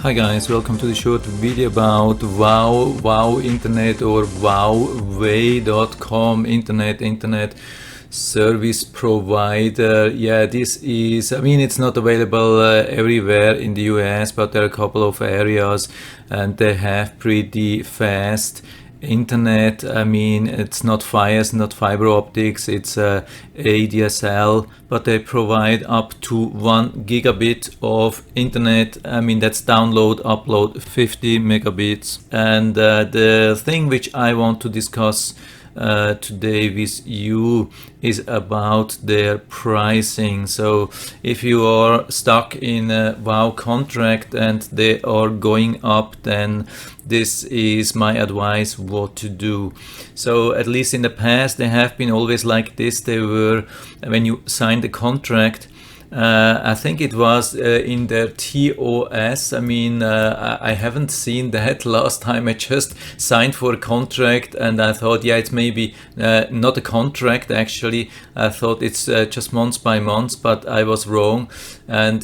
Hi guys, welcome to the short video about Wow Internet or Wowway.com internet service provider. Yeah, this is, it's not available everywhere in the US, but there are a couple of areas and they have pretty fast internet. It's not Fios, not fiber optics, it's ADSL, but they provide up to 1 gigabit of internet. That's download, upload 50 megabits. And the thing which I want to discuss today with you is about their pricing. So if you are stuck in a Wow contract and they are going up, then this is my advice what to do. So at least in the past they have been always like this. They were, when you signed the contract, I think it was in their TOS. I haven't seen that. Last time I just signed for a contract and I thought, yeah, it's maybe not a contract actually. I thought it's just months by months, but I was wrong. And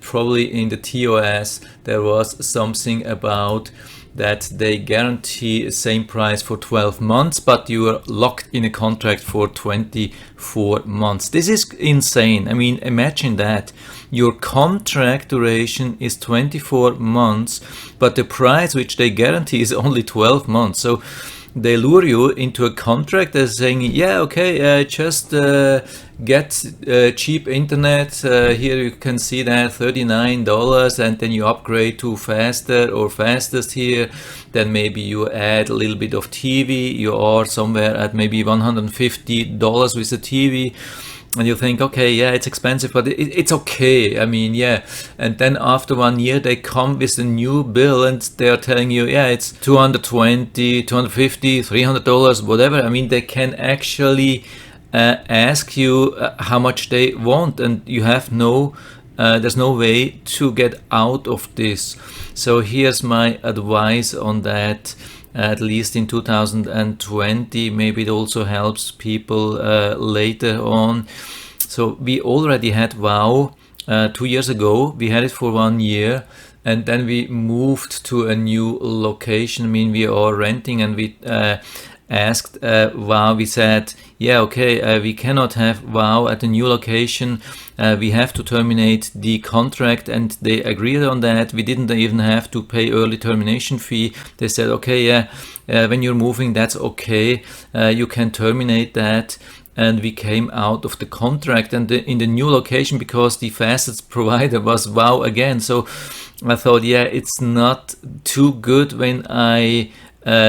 probably in the TOS there was something about that they guarantee the same price for 12 months, but you are locked in a contract for 24 months. This is insane. Imagine that. Your contract duration is 24 months, but the price which they guarantee is only 12 months. So they lure you into a contract. They're saying, yeah, okay, just get cheap internet. Here you can see that $39, and then you upgrade to faster or fastest here. Then maybe you add a little bit of TV. You are somewhere at maybe $150 with the TV. And you think, okay, yeah, it's expensive, but it's okay. Yeah. And then after 1 year, they come with a new bill and they are telling you, yeah, it's $220, $250, $300, whatever. They can actually ask you how much they want, and you have there's no way to get out of this. So here's my advice on that. At least in 2020, maybe it also helps people later on. So we already had Wow 2 years ago. We had it for 1 year, and then we moved to a new location. We are renting, and we asked Wow. We said, yeah, okay, we cannot have Wow at a new location. We have to terminate the contract, and they agreed on that. We didn't even have to pay early termination fee. They said, okay, yeah, when you're moving, that's okay. You can terminate that. And we came out of the contract and in the new location, because the fastest provider was Wow again. So I thought, yeah, it's not too good when I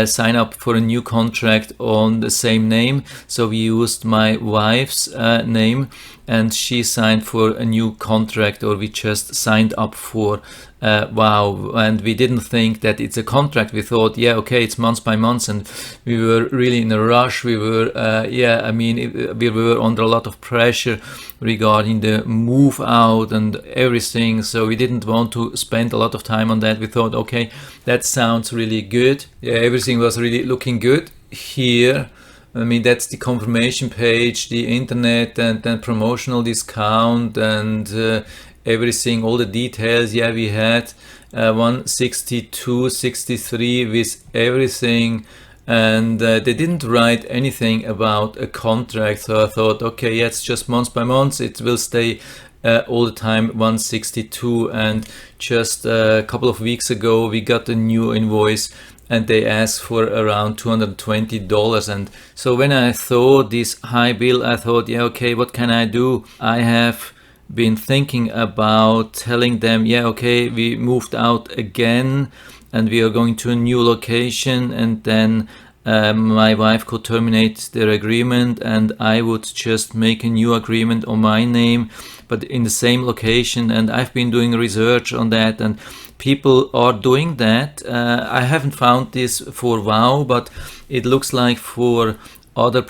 sign up for a new contract on the same name. So we used my wife's name, and she signed for a new contract, or we just signed up for Wow. And we didn't think that it's a contract. We thought, yeah, okay, it's months by months, and we were really in a rush. We were, we were under a lot of pressure regarding the move out and everything. So we didn't want to spend a lot of time on that. We thought, okay, that sounds really good. Yeah, everything was really looking good here. That's the confirmation page, the internet, and then promotional discount and everything, all the details. Yeah, we had 162.63 with everything, and they didn't write anything about a contract. So I thought, okay, yeah, it's just months by months. It will stay all the time 162. And just a couple of weeks ago, we got a new invoice, and they asked for around $220. And so when I saw this high bill, I thought, yeah, okay, what can I do? I have been thinking about telling them, yeah, okay, we moved out again and we are going to a new location, and then my wife could terminate their agreement and I would just make a new agreement on my name, but in the same location. And I've been doing research on that, and people are doing that. I haven't found this for Wow, but it looks like for other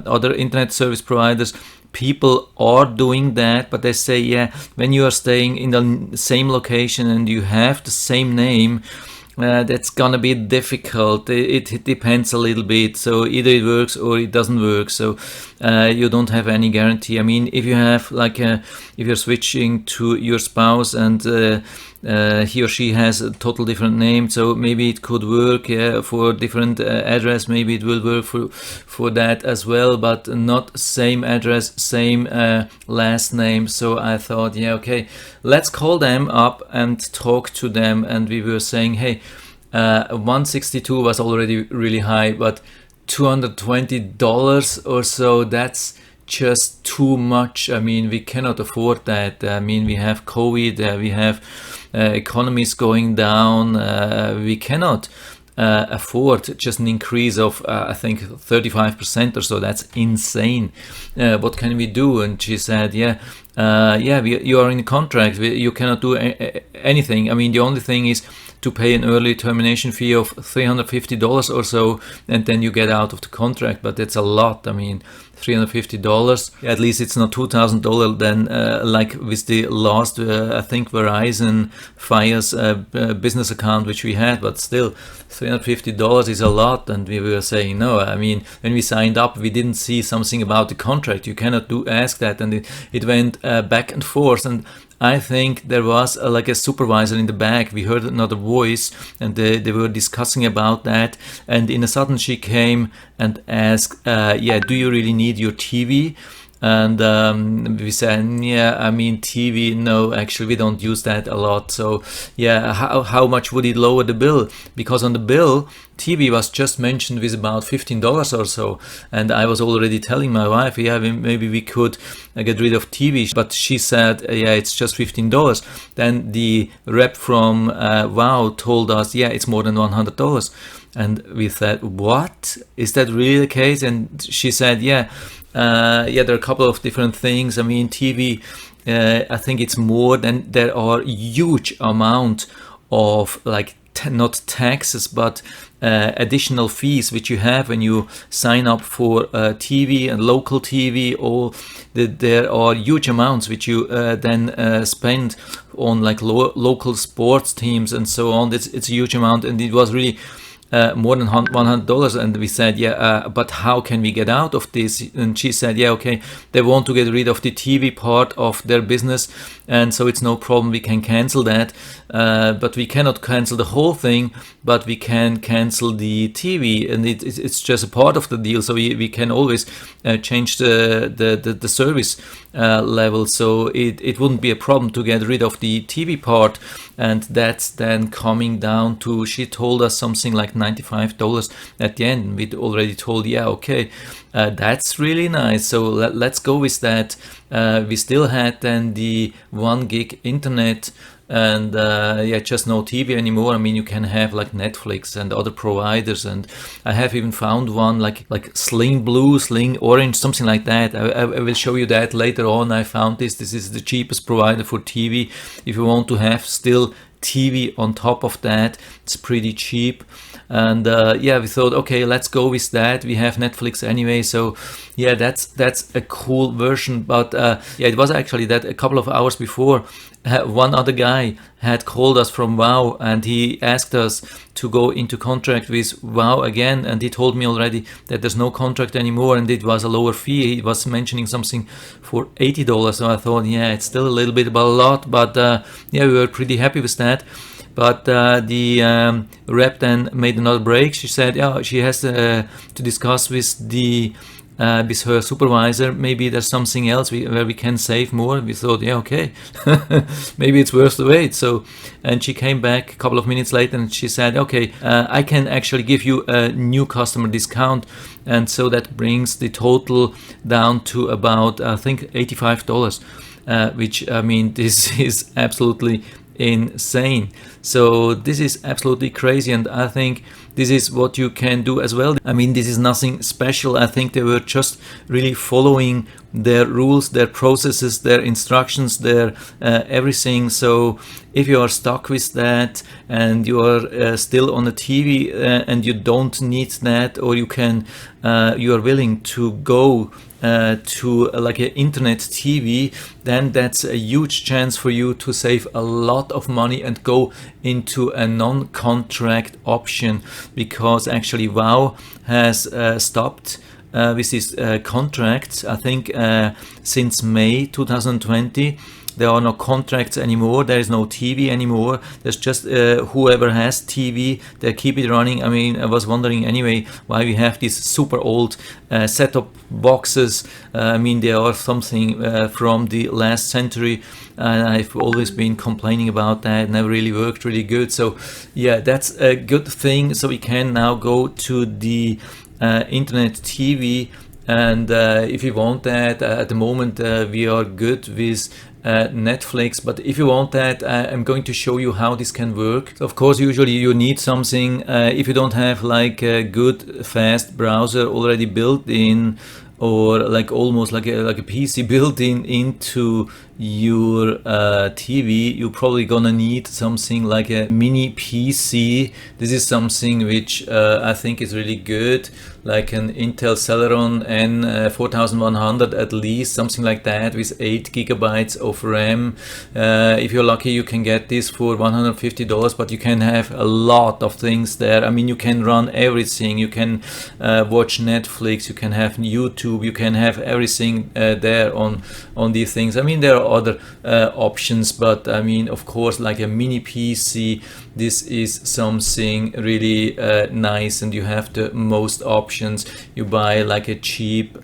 other internet service providers, people are doing that. But they say, yeah, when you are staying in the same location and you have the same name, that's gonna be difficult. It depends a little bit. So either it works or it doesn't work. So you don't have any guarantee. I mean, if you have if you're switching to your spouse and he or she has a total different name, so maybe it could work for different address. Maybe it will work for that as well, but not same address, same last name. So I thought, yeah, okay, let's call them up and talk to them. And we were saying, hey, 162 was already really high, but $220 or so, that's just too much. I mean, we cannot afford that. I mean, we have COVID, we have economies going down. We cannot afford just an increase of I think 35% or so. That's insane. What can we do? And she said, you are in a contract. You cannot do anything. I mean, the only thing is to pay an early termination fee of $350 or so, and then you get out of the contract. But that's a lot. I mean, $350. At least it's not $2,000 then, like with the last, I think Verizon Fire's business account which we had. But still, $350 is a lot. And we were saying no. I mean, when we signed up, we didn't see something about the contract. You cannot ask that, and it went back and forth. And I think there was like a supervisor in the back. We heard another voice, and they were discussing about that. And in a sudden, she came and asked, do you really need your TV? And we said, yeah, I mean, TV, no, actually, we don't use that a lot. So, yeah, how much would it lower the bill? Because on the bill, TV was just mentioned with about $15 or so. And I was already telling my wife, yeah, maybe we could get rid of TV. But she said, yeah, it's just $15. Then the rep from Wow told us, yeah, it's more than $100. And we said, what? Is that really the case? And she said, yeah, there are a couple of different things. I mean, TV, I think it's more than, there are huge amount of like not taxes, but additional fees which you have when you sign up for TV and local TV, or there are huge amounts which you then spend on like local sports teams and so on. It's a huge amount, and it was really more than $100. And we said, but how can we get out of this? And she said, yeah, okay, they want to get rid of the TV part of their business, and so it's no problem, we can cancel that, but we cannot cancel the whole thing, but we can cancel the TV, and it's just a part of the deal. So we can always change the service level, so it wouldn't be a problem to get rid of the TV part. And that's then coming down to, she told us something like $95 at the end. We'd already told, yeah, okay, that's really nice, so let's go with that. We still had then the 1 gig internet, and just no TV anymore. I mean, you can have like Netflix and other providers, and I have even found one like Sling Blue, Sling Orange, something like that. I will show you that later on. I found this is the cheapest provider for TV. If you want to have still TV on top of that, it's pretty cheap. And we thought, okay, let's go with that. We have Netflix anyway, so yeah, that's a cool version. But it was actually that a couple of hours before, one other guy had called us from Wow, and he asked us to go into contract with Wow again, and he told me already that there's no contract anymore, and it was a lower fee. He was mentioning something for $80. So I thought, yeah, it's still a little bit, but a lot, but we were pretty happy with that. But the rep then made another break. She said, yeah, she has to discuss with with her supervisor. Maybe there's something else where we can save more. We thought, yeah, okay, maybe it's worth the wait. So, and she came back a couple of minutes later, and she said, okay, I can actually give you a new customer discount, and so that brings the total down to about, I think, $85, which, I mean, this is absolutely insane. So this is absolutely crazy, and I think this is what you can do as well. I mean, this is nothing special. I think they were just really following their rules, their processes, their instructions, their everything. So if you are stuck with that and you are still on a TV and you don't need that, or you are willing to go to like an internet TV, then that's a huge chance for you to save a lot of money and go into a non-contract option, because actually Wow has stopped with these contracts. I think since May 2020 there are no contracts anymore. There is no TV anymore. There's just whoever has TV, they keep it running. I mean, I was wondering anyway why we have these super old set-top boxes. I mean, they are something from the last century, and I've always been complaining about that. Never really worked really good. So yeah, that's a good thing. So we can now go to the internet TV, and if you want that, at the moment we are good with Netflix, but if you want that, I'm going to show you how this can work. So of course, usually you need something, if you don't have like a good fast browser already built in, or like almost like a PC built in into your TV, you're probably gonna need something like a mini PC. This is something which I think is really good, like an Intel Celeron N4100 at least, something like that, with 8 gigabytes of RAM. If you're lucky, you can get this for $150, but you can have a lot of things there. I mean, you can run everything. You can watch Netflix, you can have YouTube, you can have everything there on these things. I mean, there are other options, but I mean, of course, like a mini PC, this is something really nice, and you have the most options. You buy like a cheap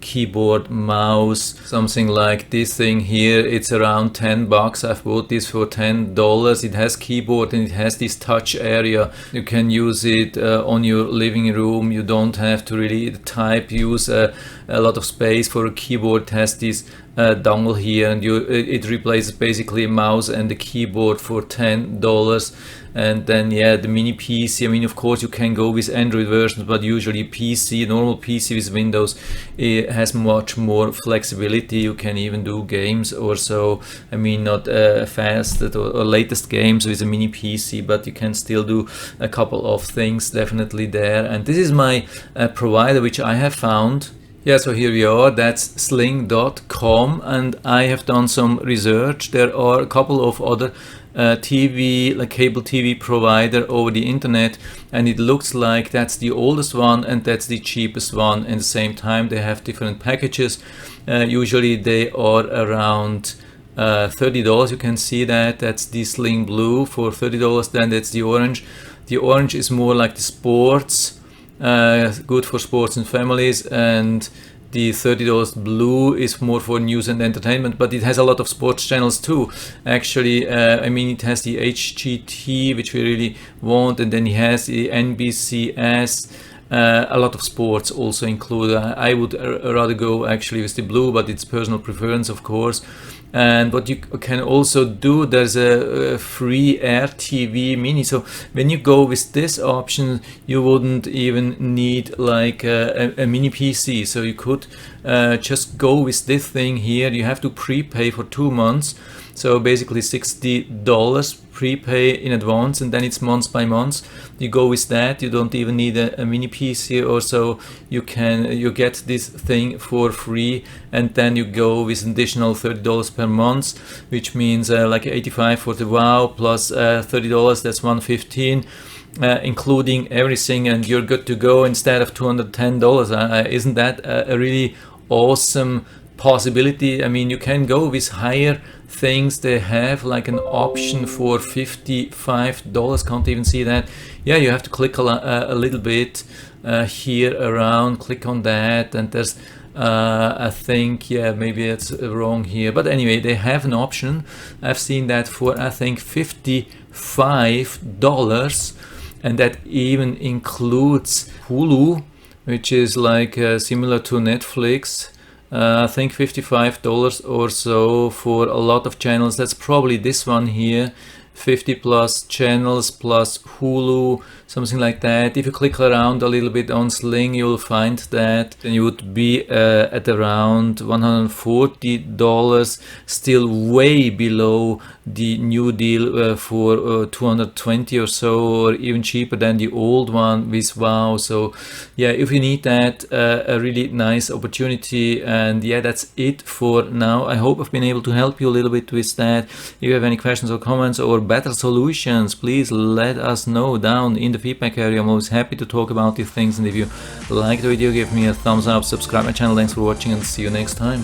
keyboard, mouse, something like this thing here. It's around $10. I've bought this for $10. It has keyboard and it has this touch area. You can use it on your living room. You don't have to really type, use a lot of space for a keyboard. It has this dongle here, and it replaces basically a mouse and the keyboard for $10. And then yeah, the mini PC, I mean, of course you can go with Android versions, but usually PC, normal PC with Windows, it has much more flexibility. You can even do games or so. I mean, not fastest or latest games with a mini PC, but you can still do a couple of things definitely there. And this is my provider which I have found. Yeah, so here we are, that's sling.com, and I have done some research. There are a couple of other TV, like cable TV provider over the internet, and it looks like that's the oldest one and that's the cheapest one. At the same time, they have different packages. Usually they are around $30. You can see that. That's the Sling Blue for $30. Then that's the orange. The orange is more like the sports, good for sports and families, and the $30 blue is more for news and entertainment, but it has a lot of sports channels too. Actually, I mean, it has the HGT, which we really want, and then it has the NBCS, a lot of sports also included. I would rather go actually with the blue, but it's personal preference, of course. And what you can also do, there's a free Air TV Mini. So when you go with this option, you wouldn't even need like a mini PC. So you could just go with this thing here. You have to prepay for 2 months. So basically $60 prepay in advance, and then it's month by month. You go with that. You don't even need a mini PC or so. You get this thing for free, and then you go with an additional $30 per month, which means like $85 for the Wow plus $30. That's $115. Including everything, and you're good to go instead of $210. Isn't that a really awesome possibility? I mean, you can go with higher things. They have like an option for $55. Can't even see that. Yeah, you have to click a little bit here around, click on that, and there's I think, yeah, maybe it's wrong here, but anyway, they have an option. I've seen that for I think $55, and that even includes Hulu, which is like similar to Netflix. I think $55 or so for a lot of channels. That's probably this one here, 50 plus channels plus Hulu, something like that. If you click around a little bit on Sling, you'll find that, and you would be at around $140, still way below the new deal for $220 or so, or even cheaper than the old one with Wow. So yeah, if you need that, a really nice opportunity. And yeah, that's it for now. I hope I've been able to help you a little bit with that. If you have any questions or comments or better solutions, please let us know down in the feedback area. I'm always happy to talk about these things, and if you like the video, give me a thumbs up, subscribe my channel. Thanks for watching, and see you next time.